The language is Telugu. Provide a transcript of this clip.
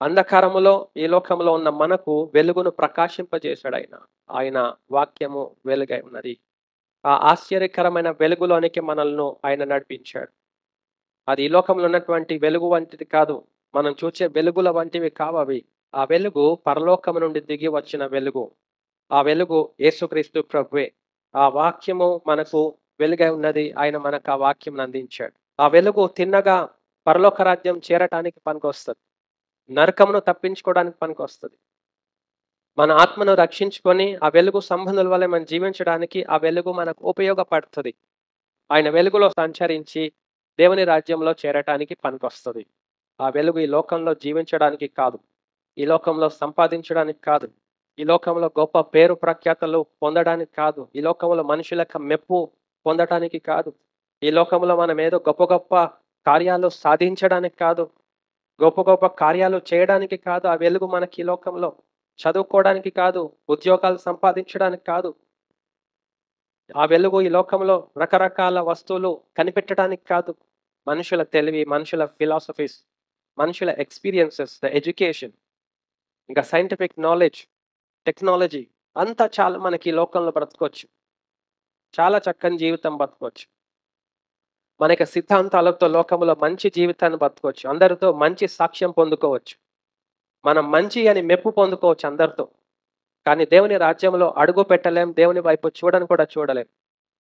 అంధకారములో ఈ లోకంలో ఉన్న మనకు వెలుగును ప్రకాశింపజేశాడు ఆయన. ఆయన వాక్యము వెలుగై ఉన్నది. ఆ ఆశ్చర్యకరమైన వెలుగులోనికి మనల్ని ఆయన నడిపించాడు. అది ఈ లోకంలో ఉన్నటువంటి వెలుగు వంటిది కాదు. మనం చూసే వెలుగుల వంటివి కావవి. ఆ వెలుగు పరలోకము నుండి దిగి వచ్చిన వెలుగు. ఆ వెలుగు యేసుక్రీస్తు ప్రభువే. ఆ వాక్యము మనకు వెలుగై ఉన్నది. ఆయన మనకు ఆ వాక్యంను అందించాడు. ఆ వెలుగు తిన్నగా పరలోక రాజ్యం చేరటానికి పనికొస్తది. నరకమును తప్పించుకోవడానికి పనికొస్తది. మన ఆత్మను రక్షించుకొని ఆ వెలుగు సంబంధుల వలె మనం జీవించడానికి ఆ వెలుగు మనకు ఉపయోగపడుతది. ఆయన వెలుగులో సంచరించి దేవుని రాజ్యంలో చేరటానికి పనికొస్తది. ఆ వెలుగు ఈ లోకంలో జీవించడానికి కాదు. ఈ లోకంలో సంపాదించడానికి కాదు. ఈ లోకంలో గొప్ప పేరు ప్రఖ్యాతలు పొందడానికి కాదు. ఈ లోకంలో మనుషుల యొక్క మెప్పు పొందటానికి కాదు. ఈ లోకంలో మనం ఏదో గొప్ప గొప్ప కార్యాలు సాధించడానికి కాదు. గొప్ప గొప్ప కార్యాలు చేయడానికి కాదు. ఆ వెలుగు మనకి ఈ లోకంలో చదువుకోవడానికి కాదు. ఉద్యోగాలు సంపాదించడానికి కాదు. ఆ వెలుగు ఈ లోకంలో రకరకాల వస్తువులు కనిపెట్టడానికి కాదు. మనుషుల తెలివి, మనుషుల ఫిలాసఫీస్, మనుషుల ఎక్స్‌పీరియన్సెస్, ద ఎడ్యుకేషన్, ఇంకా సైంటిఫిక్ నాలెడ్జ్, టెక్నాలజీ అంతా చాలా మనకి ఈ లోకంలో బ్రతకొచ్చు. చాలా చక్కని జీవితం బతకొచ్చు. మన యొక్క సిద్ధాంతాలతో లోకంలో మంచి జీవితాన్ని బతకొచ్చు. అందరితో మంచి సాక్ష్యం పొందుకోవచ్చు. మనం మంచి అని మెప్పు పొందుకోవచ్చు అందరితో. కానీ దేవుని రాజ్యంలో అడుగు పెట్టలేం. దేవుని వైపు చూడను కూడా చూడలేం.